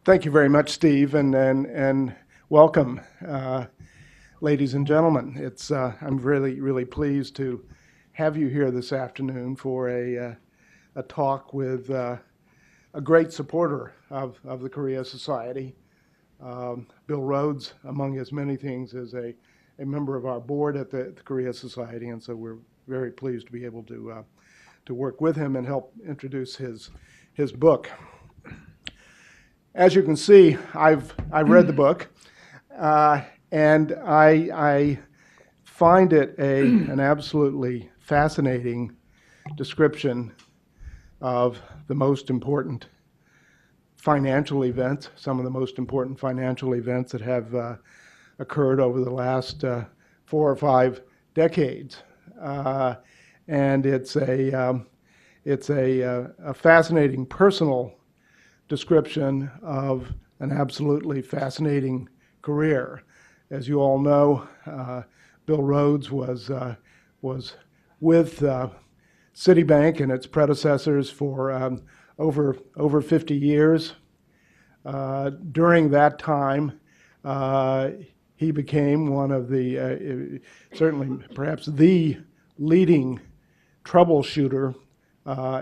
Thank you very much, Steve, and welcome, ladies and gentlemen. I'm really pleased to have you here this afternoon for a talk with a great supporter of the Korea Society. Bill Rhodes, among his many things, is a member of our board at the Korea Society, and so we're very pleased to be able to work with him and help introduce his book. As you can see, I've read the book, and I find it an absolutely fascinating description of the most important financial events, some of the most important financial events that have occurred over the last 4 or 5 decades, and it's a fascinating personal description of an absolutely fascinating career. As you all know, Bill Rhodes was with Citibank and its predecessors for over 50 years. During that time, he became one of the, certainly perhaps the leading troubleshooter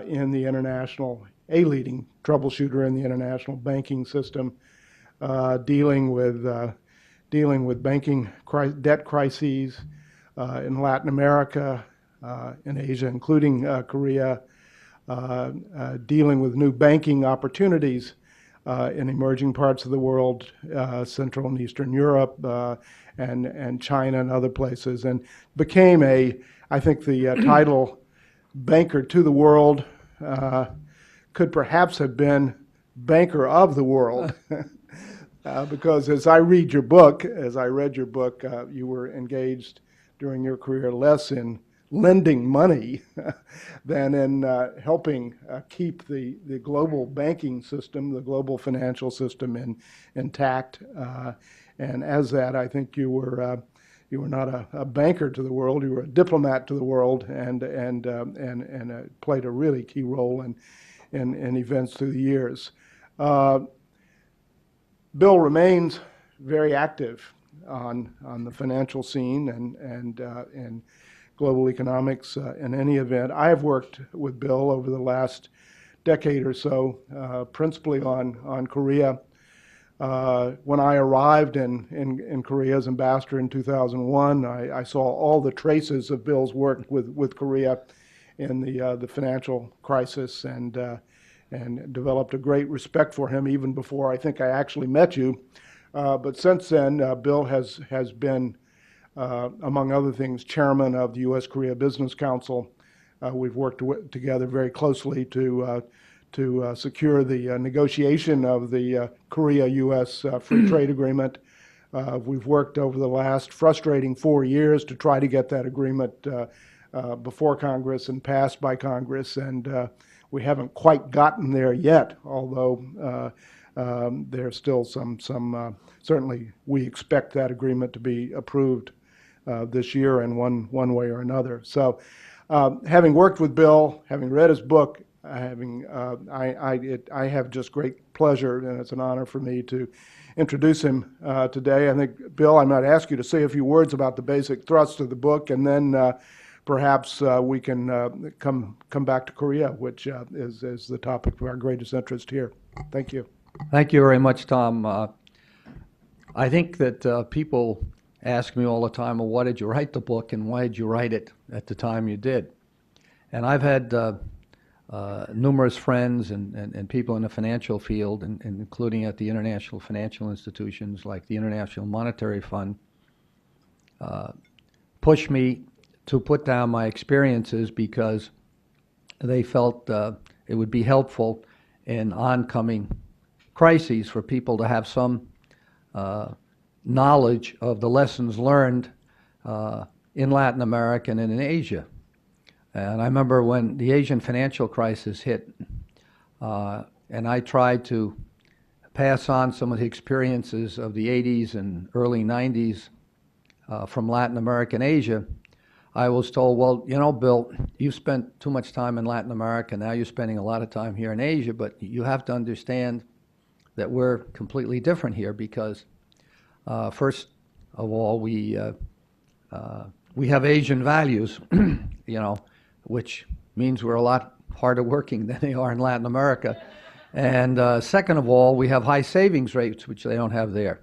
in the international, a leading troubleshooter in the international banking system, dealing with banking debt crises in Latin America, in Asia, including Korea, dealing with new banking opportunities in emerging parts of the world, Central and Eastern Europe, and China and other places, and became I think the title banker to the world could perhaps have been banker of the world, because as I read your book, you were engaged during your career less in lending money than in helping keep the global banking system, the global financial system intact. And as that, I think you were not a banker to the world; you were a diplomat to the world, and played a really key role in events through the years. Bill remains very active on the financial scene and global economics. In any event, I have worked with Bill over the last decade or so, principally on Korea. When I arrived in Korea as ambassador in 2001, I saw all the traces of Bill's work with Korea in the financial crisis, and developed a great respect for him even before I think I actually met you. But since then, Bill has been, among other things, chairman of the U.S.-Korea Business Council. We've worked together very closely to secure the negotiation of the Korea-U.S. Free Trade Agreement. We've worked over the last frustrating 4 years to try to get that agreement before Congress and passed by Congress, and we haven't quite gotten there yet, although there's still some certainly we expect that agreement to be approved this year in one way or another. So having worked with Bill, having read his book, I have just great pleasure, and it's an honor for me to introduce him today. I think, Bill, I might ask you to say a few words about the basic thrust of the book, and then perhaps we can come back to Korea, which is the topic of our greatest interest here. Thank you. Thank you very much, Tom. I think that people ask me all the time, well, why did you write the book, and why did you write it at the time you did? And I've had numerous friends and people in the financial field, and including at the international financial institutions like the International Monetary Fund, push me to put down my experiences because they felt it would be helpful in oncoming crises for people to have some knowledge of the lessons learned in Latin America and in Asia. And I remember when the Asian financial crisis hit, and I tried to pass on some of the experiences of the 80s and early 90s from Latin America and Asia, I was told, well, you know, Bill, you spent too much time in Latin America, now you're spending a lot of time here in Asia, but you have to understand that we're completely different here because, first of all, we have Asian values, which means we're a lot harder working than they are in Latin America. And second of all, we have high savings rates, which they don't have there.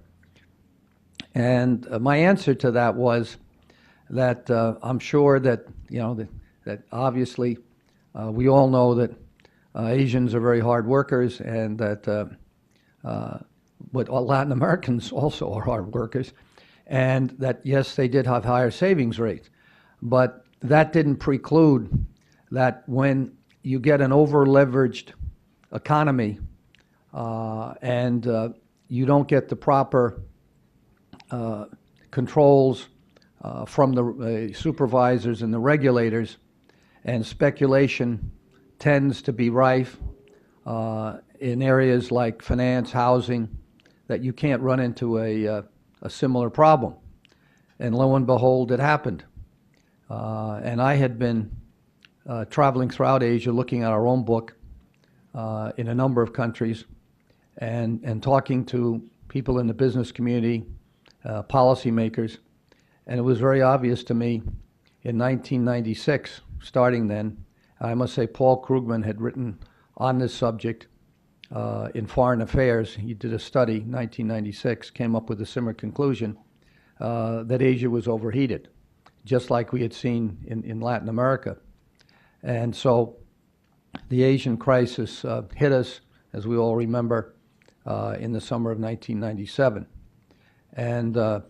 And my answer to that was that I'm sure that, that obviously we all know that Asians are very hard workers, and that but Latin Americans also are hard workers, and that, yes, they did have higher savings rates. But that didn't preclude that when you get an over-leveraged economy and you don't get the proper controls from the supervisors and the regulators, and speculation tends to be rife in areas like finance, housing, that you can't run into a similar problem. And lo and behold, it happened. And I had been traveling throughout Asia, looking at our own book in a number of countries, and talking to people in the business community, policymakers. And it was very obvious to me in 1996, starting then. I must say Paul Krugman had written on this subject in Foreign Affairs. He did a study, 1996, came up with a similar conclusion that Asia was overheated, just like we had seen in Latin America. And so the Asian crisis hit us, as we all remember, in the summer of 1997. And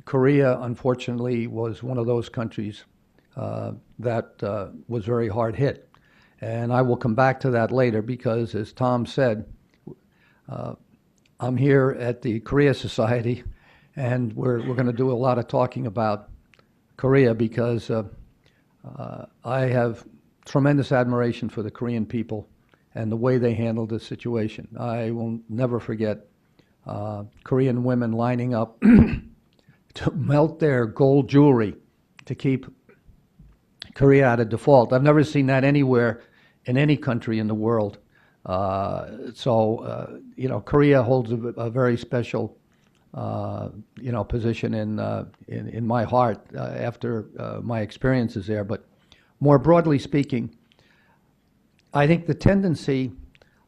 Korea, unfortunately, was one of those countries that was very hard hit. And I will come back to that later because, as Tom said, I'm here at the Korea Society, and we're going to do a lot of talking about Korea because I have tremendous admiration for the Korean people and the way they handled the situation. I will never forget Korean women lining up to melt their gold jewelry to keep Korea out of default. I've never seen that anywhere in any country in the world. Korea holds a very special, position in my heart after my experiences there. But more broadly speaking, I think the tendency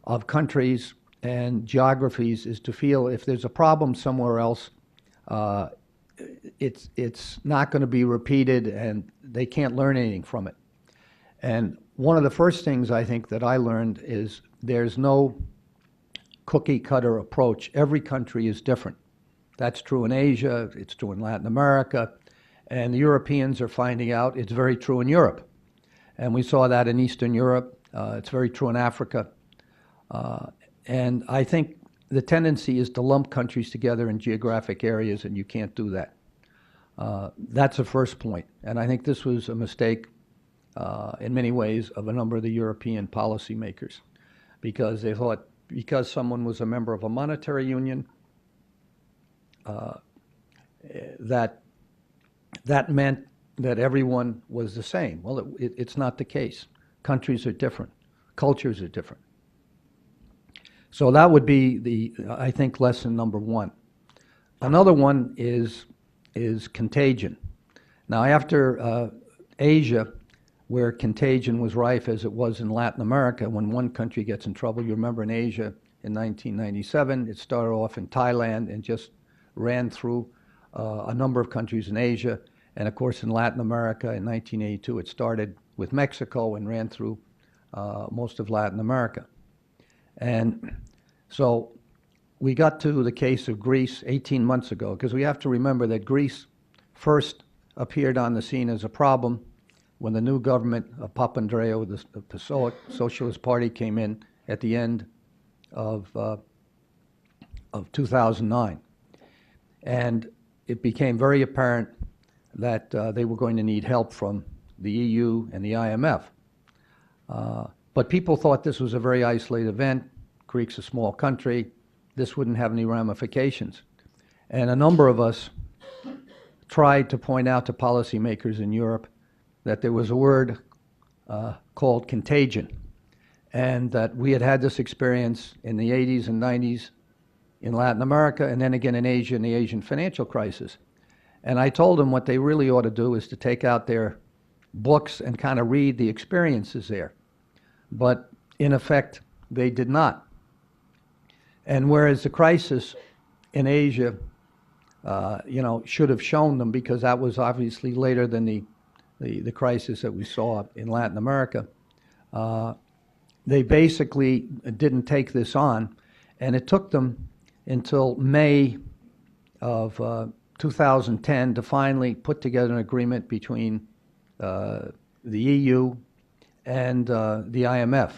of countries and geographies is to feel if there's a problem somewhere else, it's not going to be repeated, and they can't learn anything from it. And one of the first things I think that I learned is there's no cookie cutter approach. Every country is different. That's true in Asia, it's true in Latin America, and the Europeans are finding out it's very true in Europe. And we saw that in Eastern Europe. It's very true in Africa. And I think the tendency is to lump countries together in geographic areas, and you can't do that. That's the first point. And I think this was a mistake in many ways of a number of the European policymakers, because they thought because someone was a member of a monetary union, that meant that everyone was the same. Well, it's not the case. Countries are different. Cultures are different. So that would be I think, lesson number one. Another one is contagion. Now, after Asia, where contagion was rife as it was in Latin America, when one country gets in trouble, you remember in Asia in 1997, it started off in Thailand and just ran through a number of countries in Asia. And of course, in Latin America in 1982, it started with Mexico and ran through most of Latin America. And so we got to the case of Greece 18 months ago, because we have to remember that Greece first appeared on the scene as a problem when the new government of Papandreou, the PASOK Socialist Party, came in at the end of 2009. And it became very apparent that they were going to need help from the EU and the IMF. But people thought this was a very isolated event. Greece's a small country. This wouldn't have any ramifications. And a number of us tried to point out to policymakers in Europe that there was a word called contagion. and that we had this experience in the 80s and 90s in Latin America, and then again in Asia in the Asian financial crisis. And I told them what they really ought to do is to take out their books and kind of read the experiences there. But in effect, they did not. And whereas the crisis in Asia, should have shown them, because that was obviously later than the crisis that we saw in Latin America, they basically didn't take this on, and it took them until May of 2010 to finally put together an agreement between the EU and the IMF,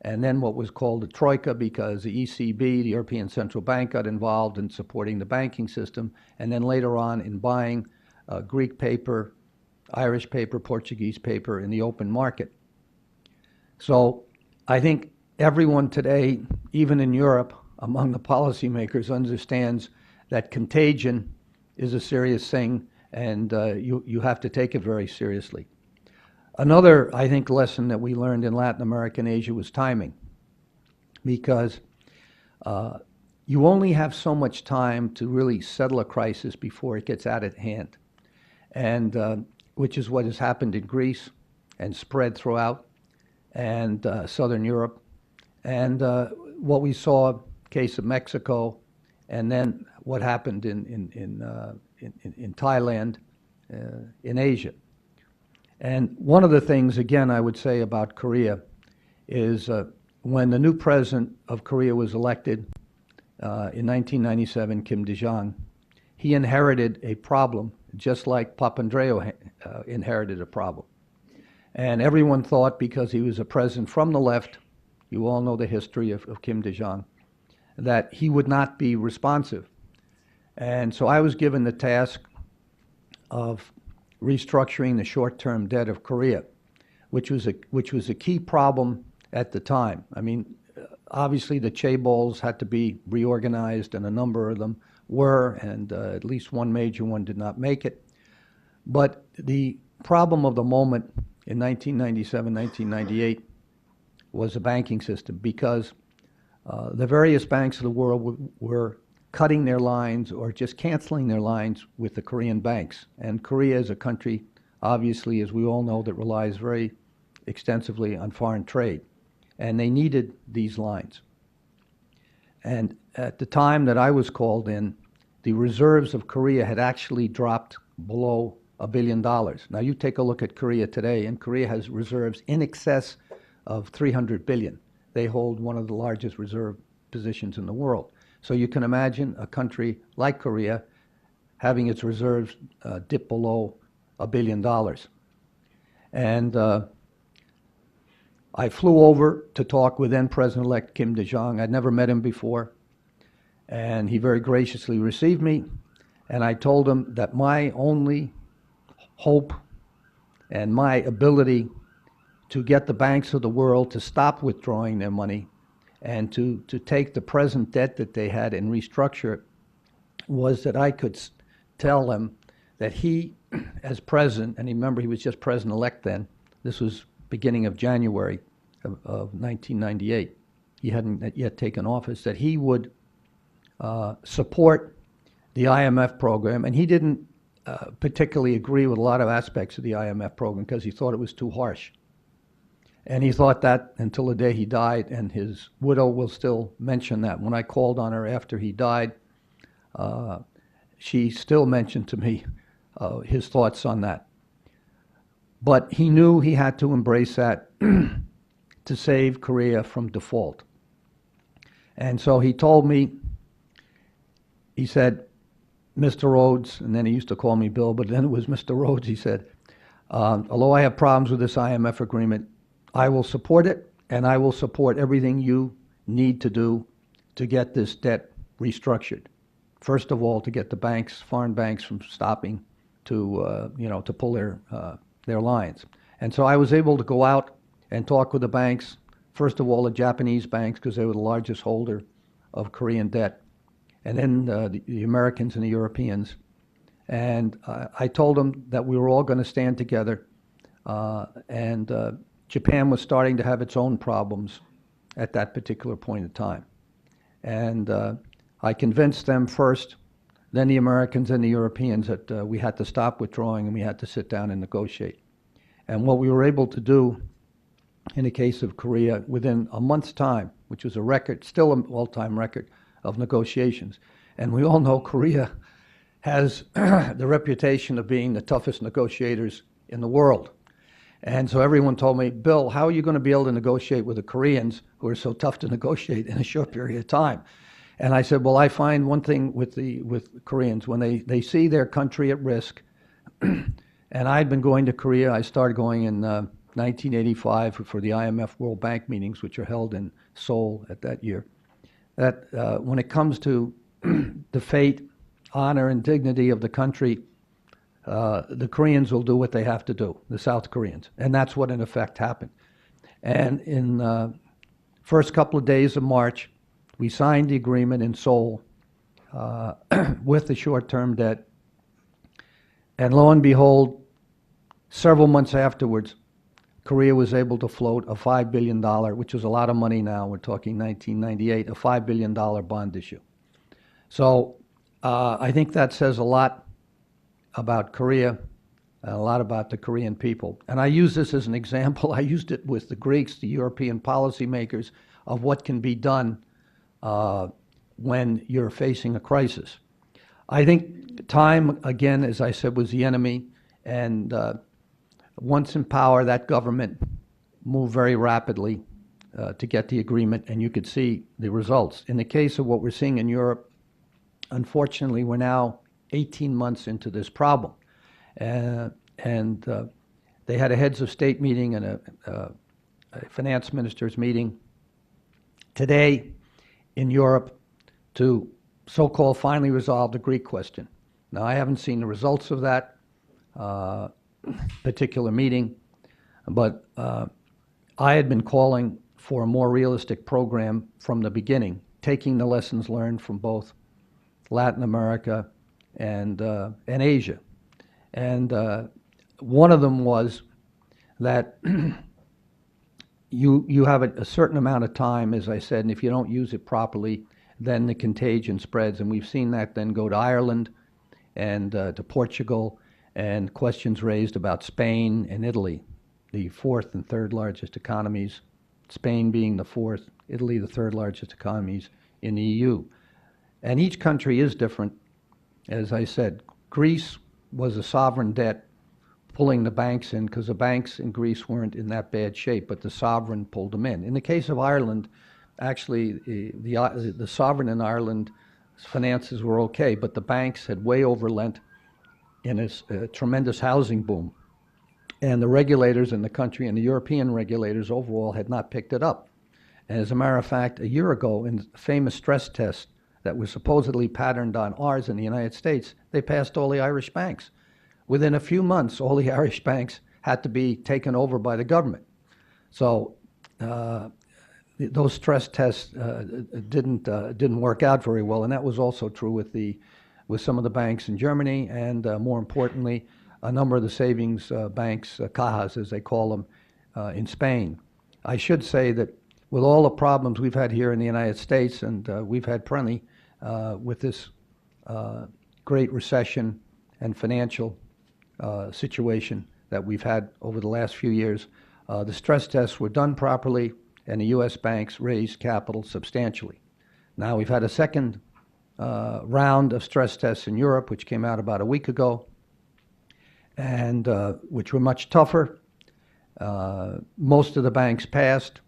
and then what was called the Troika, because the ECB, the European Central Bank, got involved in supporting the banking system, and then later on in buying Greek paper, Irish paper, Portuguese paper in the open market. So I think everyone today, even in Europe, among the policymakers, understands that contagion is a serious thing, and you have to take it very seriously. Another, I think, lesson that we learned in Latin America and Asia was timing, because you only have so much time to really settle a crisis before it gets out of hand, and which is what has happened in Greece and spread throughout, and Southern Europe, and what we saw, case of Mexico, and then what happened in Thailand, in Asia. And one of the things, again, I would say about Korea is when the new president of Korea was elected in 1997, Kim Dae-jung, he inherited a problem, just like Papandreou inherited a problem. And everyone thought, because he was a president from the left, you all know the history of Kim Dae-jung, that he would not be responsive. And so I was given the task of restructuring the short-term debt of Korea, which was a key problem at the time. I mean, obviously the chaebols had to be reorganized, and a number of them were, and at least one major one did not make it. But the problem of the moment in 1997, 1998 was the banking system, because the various banks of the world were cutting their lines or just canceling their lines with the Korean banks. And Korea is a country, obviously, as we all know, that relies very extensively on foreign trade. And they needed these lines. And at the time that I was called in, the reserves of Korea had actually dropped below $1 billion. Now you take a look at Korea today, and Korea has reserves in excess of 300 billion. They hold one of the largest reserve positions in the world. So you can imagine a country like Korea having its reserves dip below $1 billion. And I flew over to talk with then President-elect Kim Dae-jung. I'd never met him before. And he very graciously received me. And I told him that my only hope and my ability to get the banks of the world to stop withdrawing their money and to take the present debt that they had and restructure it was that I could tell them that he, as president, and remember he was just president-elect then, this was beginning of January of 1998, he hadn't yet taken office, that he would support the IMF program. And he didn't particularly agree with a lot of aspects of the IMF program because he thought it was too harsh. And he thought that until the day he died, and his widow will still mention that. When I called on her after he died, she still mentioned to me his thoughts on that. But he knew he had to embrace that to save Korea from default. And so he told me, he said, Mr. Rhodes, and then he used to call me Bill, but then it was Mr. Rhodes, he said, although I have problems with this IMF agreement, I will support it, and I will support everything you need to do to get this debt restructured. First of all, to get the banks, foreign banks, from stopping to to pull their lines. And so I was able to go out and talk with the banks. First of all, the Japanese banks, because they were the largest holder of Korean debt, and then the Americans and the Europeans. And I told them that we were all going to stand together and Japan was starting to have its own problems at that particular point in time. And I convinced them first, then the Americans and the Europeans, that we had to stop withdrawing and we had to sit down and negotiate. And what we were able to do in the case of Korea, within a month's time, which was a record, still an all-time record of negotiations. And we all know Korea has the reputation of being the toughest negotiators in the world. And so everyone told me, Bill, how are you going to be able to negotiate with the Koreans who are so tough to negotiate in a short period of time? And I said, well, I find one thing with Koreans, when they see their country at risk, and I'd been going to Korea, I started going in 1985 for the IMF World Bank meetings, which are held in Seoul at that year, that when it comes to the fate, honor, and dignity of the country, the Koreans will do what they have to do, the South Koreans. And that's what, in effect, happened. And in the first couple of days of March, we signed the agreement in Seoul with the short-term debt. And lo and behold, several months afterwards, Korea was able to float a $5 billion, which is a lot of money now, we're talking 1998, a $5 billion bond issue. So I think that says a lot about Korea, and a lot about the Korean people. And I use this as an example. I used it with the Greeks, the European policymakers, of what can be done when you're facing a crisis. I think time, again, as I said, was the enemy, and once in power, that government moved very rapidly to get the agreement, and you could see the results. In the case of what we're seeing in Europe, unfortunately, we're now 18 months into this problem. And they had a heads of state meeting and a finance ministers meeting today in Europe to so-called finally resolve the Greek question. Now, I haven't seen the results of that particular meeting, but I had been calling for a more realistic program from the beginning, taking the lessons learned from both Latin America and Asia. And one of them was that you have a certain amount of time, as I said, and if you don't use it properly, then the contagion spreads. And we've seen that then go to Ireland and to Portugal, and questions raised about Spain and Italy, the fourth and third largest economies, Spain being the fourth, Italy the third largest economies in the EU. And each country is different. As I said, Greece was a sovereign debt pulling the banks in, because the banks in Greece weren't in that bad shape, but the sovereign pulled them in. In the case of Ireland, actually, the sovereign in Ireland's finances were okay, but the banks had way overlent in a tremendous housing boom. And the regulators in the country and the European regulators overall had not picked it up. And as a matter of fact, a year ago, in a famous stress test that was supposedly patterned on ours in the United States, they passed all the Irish banks. Within a few months, all the Irish banks had to be taken over by the government. So those stress tests didn't work out very well, and that was also true with some of the banks in Germany, and more importantly, a number of the savings banks, cajas as they call them, in Spain. I should say that with all the problems we've had here in the United States, and we've had plenty with this great recession and financial situation that we've had over the last few years, the stress tests were done properly, and the U.S. banks raised capital substantially. Now we've had a second round of stress tests in Europe, which came out about a week ago, and which were much tougher. Most of the banks passed,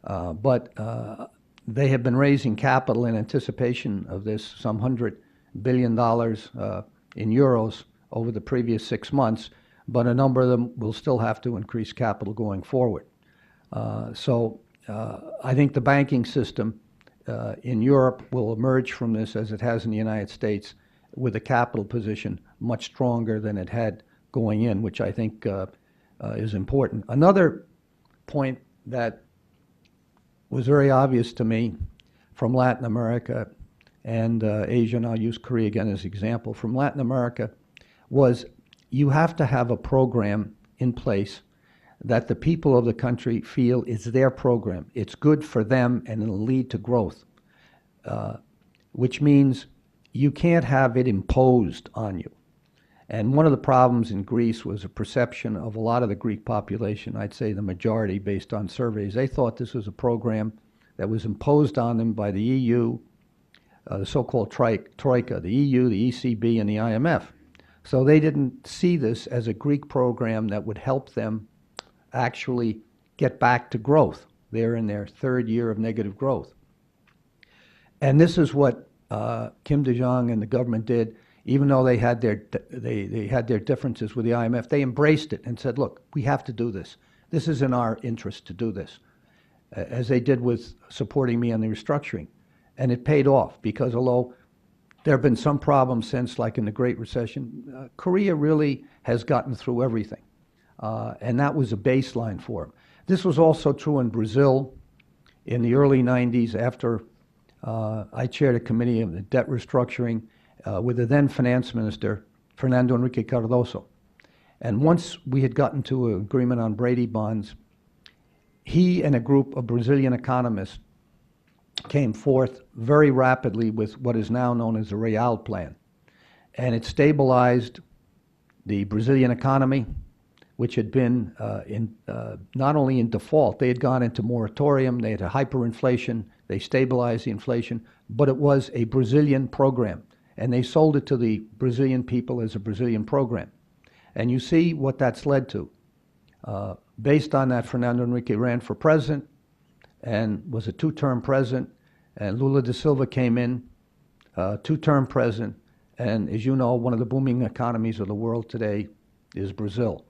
but they have been raising capital in anticipation of this, some $100 billion in euros over the previous 6 months, but a number of them will still have to increase capital going forward. So I think the banking system in Europe will emerge from this, as it has in the United States, with a capital position much stronger than it had going in, which I think is important. Another point that was very obvious to me from Latin America and Asia, and I'll use Korea again as an example, from Latin America, was you have to have a program in place that the people of the country feel is their program. It's good for them and it'll lead to growth, which means you can't have it imposed on you. And one of the problems in Greece was a perception of a lot of the Greek population, I'd say the majority based on surveys. They thought this was a program that was imposed on them by the EU, the so-called Troika, the EU, the ECB, and the IMF. So they didn't see this as a Greek program that would help them actually get back to growth. They're in their third year of negative growth. And this is what Kim De-jong and the government did. Even though they had their differences with the IMF, they embraced it and said, look, we have to do this. This is in our interest to do this, as they did with supporting me on the restructuring. And it paid off because although there have been some problems since, like in the Great Recession, Korea really has gotten through everything. And that was a baseline for them. This was also true in Brazil in the early 90s after I chaired a committee of the debt restructuring with the then finance minister, Fernando Henrique Cardoso. And once we had gotten to an agreement on Brady bonds, he and a group of Brazilian economists came forth very rapidly with what is now known as the Real Plan. And it stabilized the Brazilian economy, which had been not only in default, they had gone into moratorium, they had a hyperinflation, they stabilized the inflation, but it was a Brazilian program. And they sold it to the Brazilian people as a Brazilian program. And you see what that's led to. Based on that, Fernando Henrique ran for president and was a two-term president, and Lula da Silva came in, two-term president, and as you know, one of the booming economies of the world today is Brazil.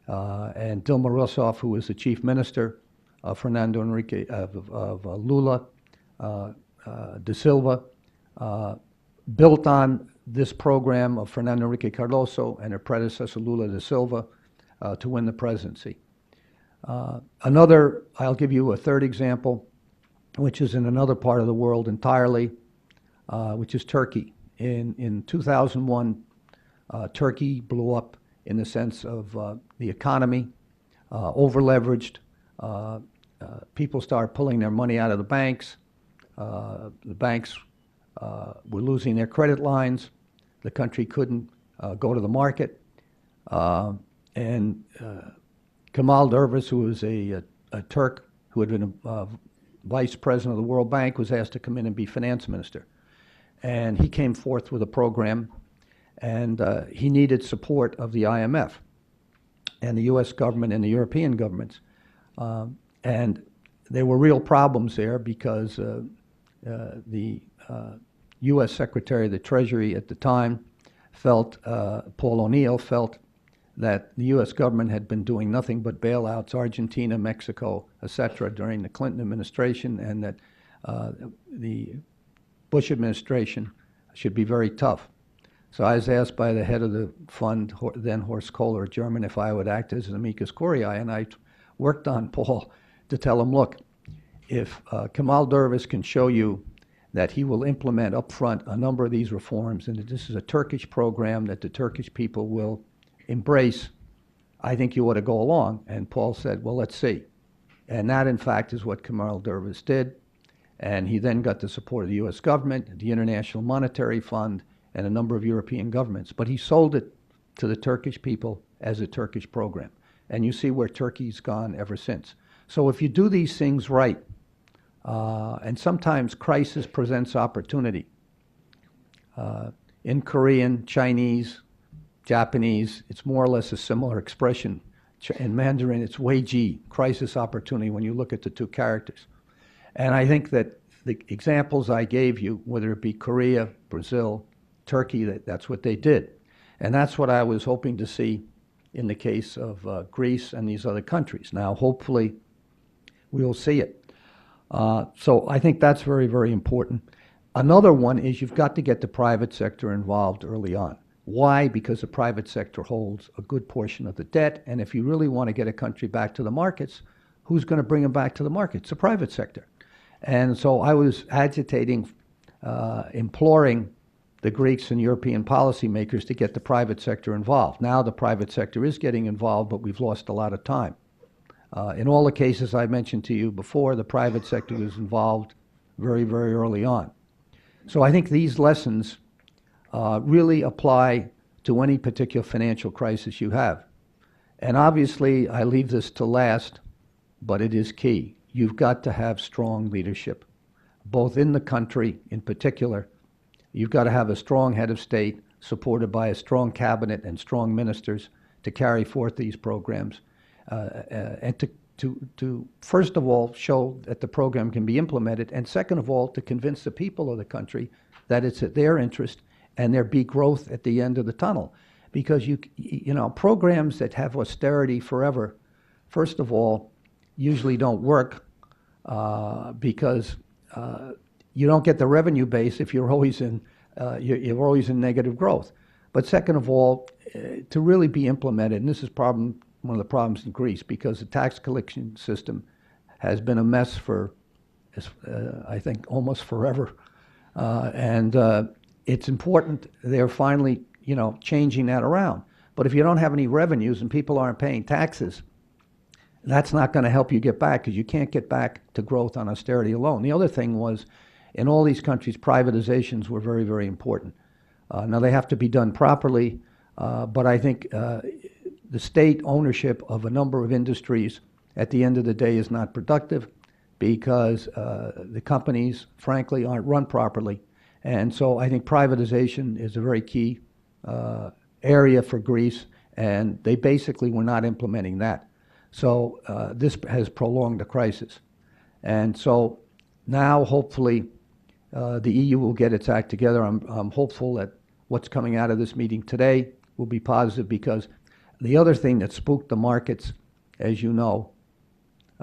And Dilma Rousseff, who was the chief minister of Fernando Henrique, of Lula da Silva, built on this program of Fernando Henrique Cardoso and her predecessor Lula da Silva to win the presidency. I'll give you a third example, which is in another part of the world entirely, which is Turkey. In 2001, Turkey blew up in the sense of the economy, over-leveraged. People started pulling their money out of the banks. The banks were losing their credit lines. The country couldn't go to the market. And Kemal Dervish, who was a Turk who had been a vice president of the World Bank, was asked to come in and be finance minister. And he came forth with a program, and he needed support of the IMF and the U.S. government and the European governments. And there were real problems there because the U.S. Secretary of the Treasury at the time felt, Paul O'Neill felt, that the U.S. government had been doing nothing but bailouts, Argentina, Mexico, etc., during the Clinton administration, and that the Bush administration should be very tough. So I was asked by the head of the fund, then Horst Kohler, a German, if I would act as an amicus curiae, and I worked on Paul to tell him, look, if Kemal Dervish can show you that he will implement up front a number of these reforms, and that this is a Turkish program that the Turkish people will embrace, I think you ought to go along. And Paul said, well, let's see. And that, in fact, is what Kemal Dervish did. And he then got the support of the U.S. government, the International Monetary Fund, and a number of European governments. But he sold it to the Turkish people as a Turkish program. And you see where Turkey's gone ever since. So if you do these things right, and sometimes crisis presents opportunity. In Korean, Chinese, Japanese, it's more or less a similar expression. In Mandarin, it's Weiji, crisis opportunity, when you look at the two characters. And I think that the examples I gave you, whether it be Korea, Brazil, Turkey, that's what they did. And that's what I was hoping to see in the case of Greece and these other countries. Now, hopefully, we will see it. So I think that's very, very important. Another one is you've got to get the private sector involved early on. Why? Because the private sector holds a good portion of the debt, and if you really want to get a country back to the markets, who's going to bring them back to the markets? The private sector. And so I was agitating, imploring the Greeks and European policymakers to get the private sector involved. Now the private sector is getting involved, but we've lost a lot of time. In all the cases I mentioned to you before, the private sector was involved very, very early on. So I think these lessons really apply to any particular financial crisis you have. And obviously, I leave this to last, but it is key. You've got to have strong leadership, both in the country in particular. You've got to have a strong head of state supported by a strong cabinet and strong ministers to carry forth these programs, and to first of all show that the program can be implemented, and second of all to convince the people of the country that it's at their interest and there be growth at the end of the tunnel. Because you know, programs that have austerity forever, first of all, usually don't work because you don't get the revenue base if you're always in negative growth. But second of all, to really be implemented, and this is one of the problems in Greece, because the tax collection system has been a mess for, I think, almost forever. And it's important they're finally, you know, changing that around. But if you don't have any revenues and people aren't paying taxes, that's not going to help you get back, because you can't get back to growth on austerity alone. The other thing was, in all these countries, privatizations were very, very important. Now, they have to be done properly, but I think the state ownership of a number of industries at the end of the day is not productive, because the companies, frankly, aren't run properly. And so I think privatization is a very key area for Greece, and they basically were not implementing that. So this has prolonged the crisis. And so now, hopefully, the EU will get its act together. I'm hopeful that what's coming out of this meeting today will be positive, because the other thing that spooked the markets, as you know,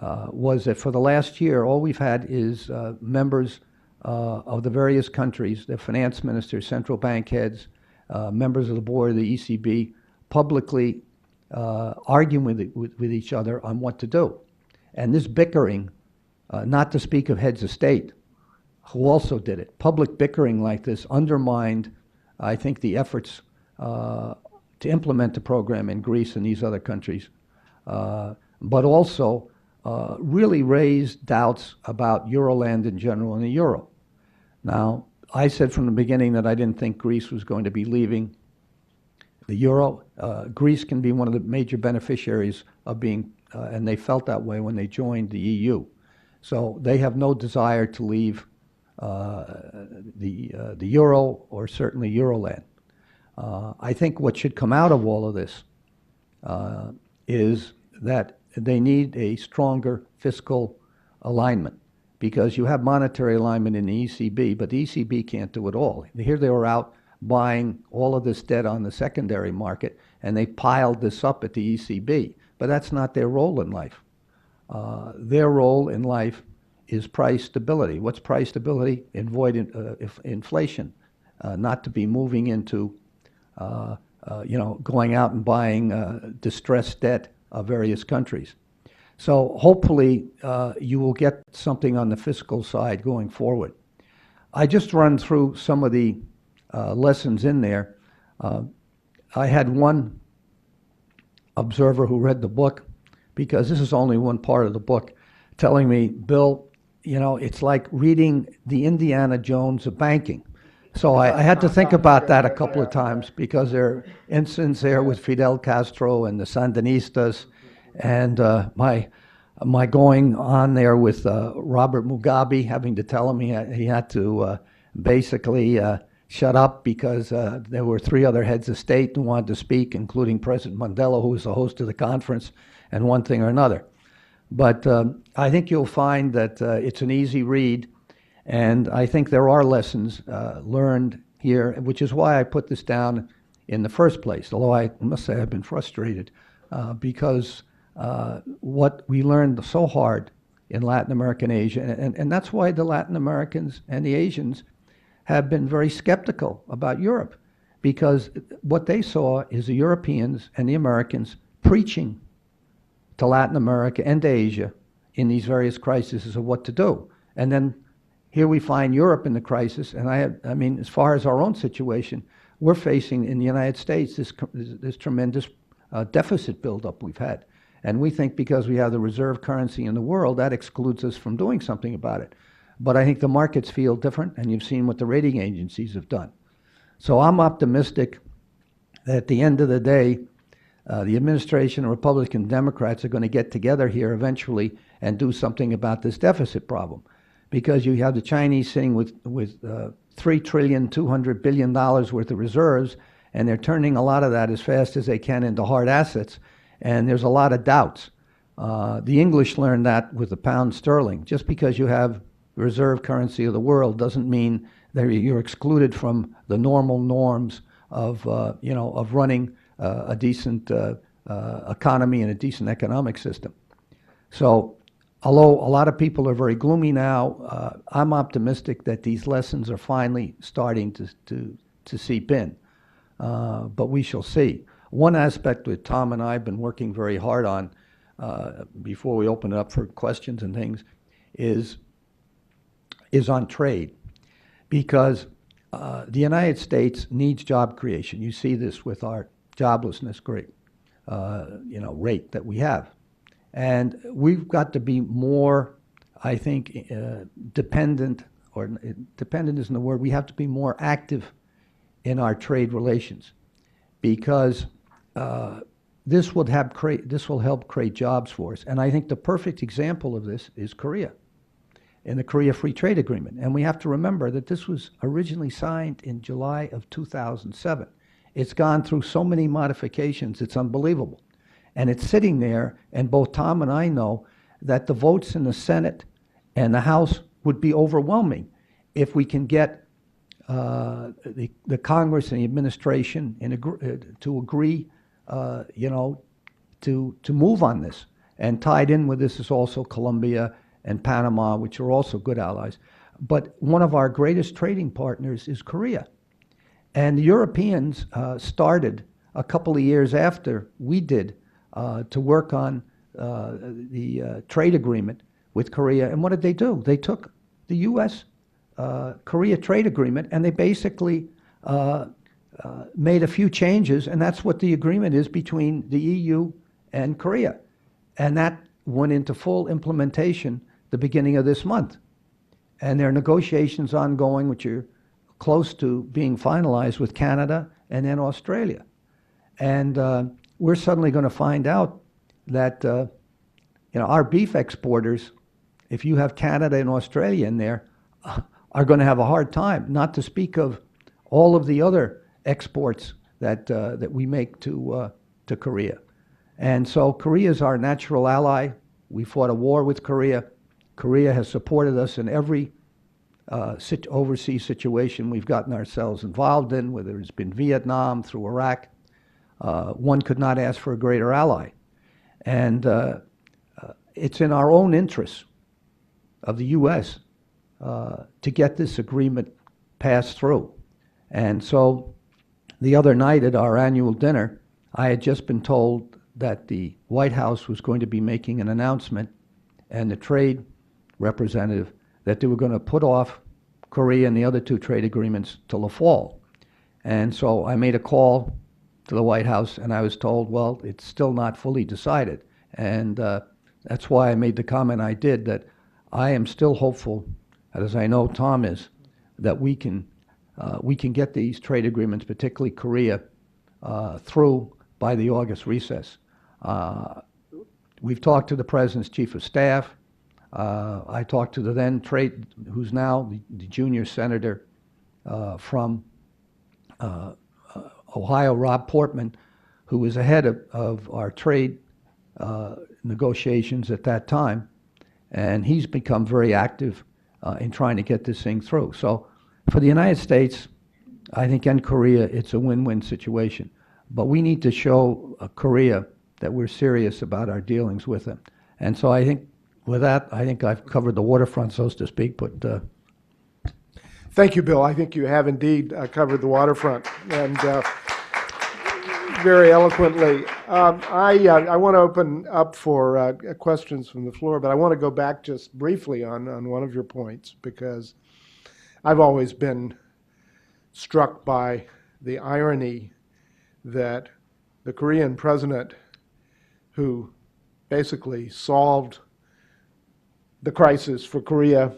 was that for the last year, all we've had is members of the various countries, the finance ministers, central bank heads, members of the board of the ECB, publicly arguing with each other on what to do. And this bickering, not to speak of heads of state, who also did it, public bickering like this undermined, I think, the efforts to implement the program in Greece and these other countries, but also really raised doubts about Euroland in general and the euro. Now, I said from the beginning that I didn't think Greece was going to be leaving the euro. Greece can be one of the major beneficiaries of being, and they felt that way when they joined the EU. So they have no desire to leave the euro, or certainly Euroland. I think what should come out of all of this is that they need a stronger fiscal alignment, because you have monetary alignment in the ECB, but the ECB can't do it all. Here they were out buying all of this debt on the secondary market, and they piled this up at the ECB, but that's not their role in life. Their role in life is price stability. What's price stability? Avoid inflation, not to be moving into going out and buying distressed debt of various countries. So hopefully you will get something on the fiscal side going forward. I just run through some of the lessons in there. I had one observer who read the book, because this is only one part of the book, telling me, Bill, you know, it's like reading the Indiana Jones of banking. So I had to think about that a couple of times, because there are incidents there with Fidel Castro and the Sandinistas, and my going on there with Robert Mugabe, having to tell him he had to basically shut up, because there were 3 other heads of state who wanted to speak, including President Mandela, who was the host of the conference, and one thing or another. But I think you'll find that it's an easy read, and I think there are lessons learned here, which is why I put this down in the first place, although I must say I've been frustrated because what we learned so hard in Latin America and Asia, and that's why the Latin Americans and the Asians have been very skeptical about Europe, because what they saw is the Europeans and the Americans preaching to Latin America and to Asia in these various crises of what to do. And then here we find Europe in the crisis, and I mean, as far as our own situation, we're facing in the United States this tremendous deficit buildup we've had. And we think because we have the reserve currency in the world, that excludes us from doing something about it. But I think the markets feel different, and you've seen what the rating agencies have done. So I'm optimistic that at the end of the day, the administration, Republican Democrats, are going to get together here eventually and do something about this deficit problem. Because you have the Chinese sitting with $3.2 trillion worth of reserves, and they're turning a lot of that as fast as they can into hard assets, and there's a lot of doubts. The English learned that with the pound sterling. Just because you have the reserve currency of the world doesn't mean that you're excluded from the normal norms of running a decent economy and a decent economic system. So, although a lot of people are very gloomy now, I'm optimistic that these lessons are finally starting to seep in. But we shall see. One aspect that Tom and I have been working very hard on before we open it up for questions and things is on trade. Because the United States needs job creation. You see this with our joblessness rate that we have. And we've got to be more, I think, dependent isn't the word, we have to be more active in our trade relations, because this will help create jobs for us. And I think the perfect example of this is Korea, in the Korea Free Trade Agreement. And we have to remember that this was originally signed in July of 2007. It's gone through so many modifications, it's unbelievable. And it's sitting there, and both Tom and I know that the votes in the Senate and the House would be overwhelming if we can get the Congress and the administration to agree, to move on this. And tied in with this is also Colombia and Panama, which are also good allies. But one of our greatest trading partners is Korea. And the Europeans started a couple of years after we did to work on the trade agreement with Korea. And what did they do? They took the U.S. Korea trade agreement and they basically made a few changes, and that's what the agreement is between the EU and Korea. And that went into full implementation the beginning of this month. And there are negotiations ongoing which are close to being finalized with Canada and then Australia. And we're suddenly going to find out that our beef exporters, if you have Canada and Australia in there, are going to have a hard time, not to speak of all of the other exports that we make to Korea. And so Korea is our natural ally. We fought a war with Korea. Korea has supported us in every overseas situation we've gotten ourselves involved in, whether it's been Vietnam, through Iraq. One could not ask for a greater ally. And it's in our own interests of the U.S. To get this agreement passed through. And so the other night at our annual dinner, I had just been told that the White House was going to be making an announcement, and the trade representative, that they were going to put off Korea and the other two trade agreements till the fall. And so I made a call to the White House, and I was told, well, it's still not fully decided. And that's why I made the comment I did, that I am still hopeful, as I know Tom is, that we can get these trade agreements, particularly Korea, through by the August recess. We've talked to the President's Chief of Staff. I talked to the then who's now the junior senator from Ohio, Rob Portman, who was ahead of our trade negotiations at that time. And he's become very active in trying to get this thing through. So for the United States, I think, and Korea, it's a win-win situation. But we need to show Korea that we're serious about our dealings with them. And so I think with that, I think I've covered the waterfront, so to speak. But thank you, Bill. I think you have indeed covered the waterfront, and very eloquently. I want to open up for questions from the floor, but I want to go back just briefly on one of your points, because I've always been struck by the irony that the Korean president, who basically solved the crisis for Korea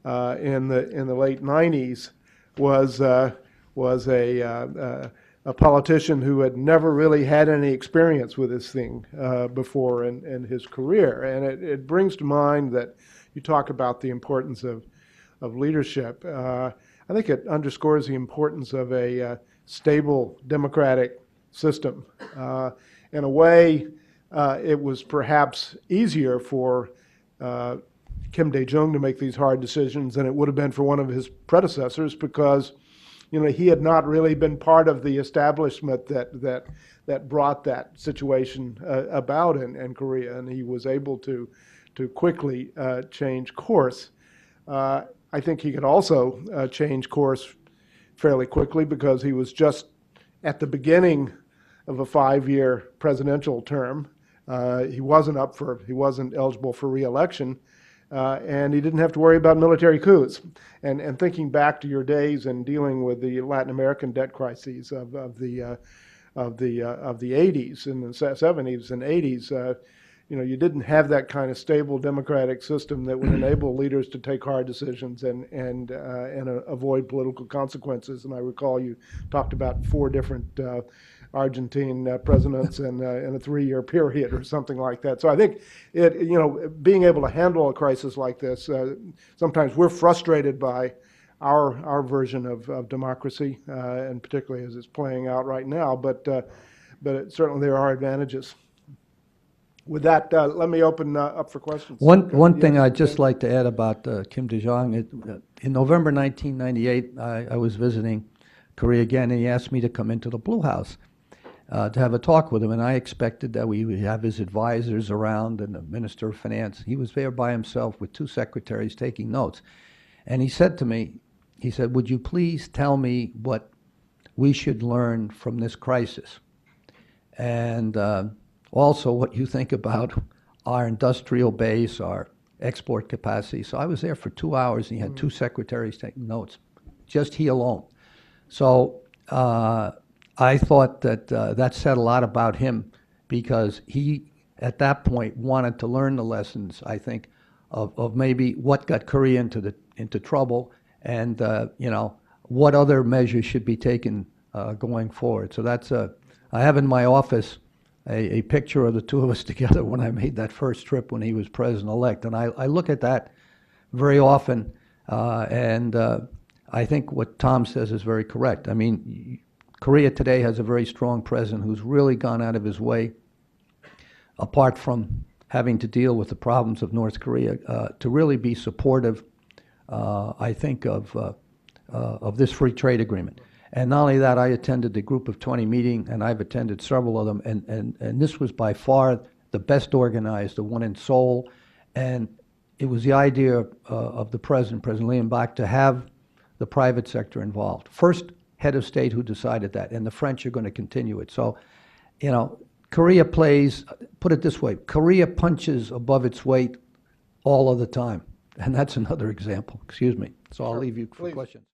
in the late 90s was a politician who had never really had any experience with this thing before in his career. And it brings to mind that you talk about the importance of leadership. I think it underscores the importance of a stable democratic system. In a way, it was perhaps easier for Kim Dae-jung to make these hard decisions than it would have been for one of his predecessors, because he had not really been part of the establishment that brought that situation about in Korea, and he was able to quickly change course. I think he could also change course fairly quickly because he was just at the beginning of a 5-year presidential term. He wasn't eligible for re-election, and he didn't have to worry about military coups. And thinking back to your days and dealing with the Latin American debt crises of the 80s and the 70s and 80s, you didn't have that kind of stable democratic system that would enable leaders to take hard decisions and avoid political consequences. And I recall you talked about 4 different Argentine presidents in a 3-year period or something like that. So I think being able to handle a crisis like this, sometimes we're frustrated by our version of democracy, and particularly as it's playing out right now. But certainly there are advantages. With that, let me open up for questions. One thing I'd just like to add about Kim Dae-jung, in November 1998, I was visiting Korea again, and he asked me to come into the Blue House to have a talk with him, and I expected that we would have his advisors around and the Minister of Finance. He was there by himself with 2 secretaries taking notes. And he said to me, would you please tell me what we should learn from this crisis? And also what you think about our industrial base, our export capacity. So I was there for 2 hours, and he had 2 secretaries taking notes, just he alone. So I thought that that said a lot about him, because he, at that point, wanted to learn the lessons, I think, of maybe what got Korea into trouble, and what other measures should be taken going forward. So that's I have in my office a picture of the 2 of us together when I made that first trip when he was president-elect. And I look at that very often, and I think what Tom says is very correct. I mean, Korea today has a very strong president who's really gone out of his way, apart from having to deal with the problems of North Korea, to really be supportive, I think, of this free trade agreement. And not only that, I attended the Group of 20 meeting, and I've attended several of them, and this was by far the best organized, the one in Seoul. And it was the idea of the President Lee Bak, to have the private sector involved. First head of state who decided that, and the French are going to continue it. So, Korea plays, put it this way, Korea punches above its weight all of the time. And that's another example. Excuse me. So I'll leave you for questions.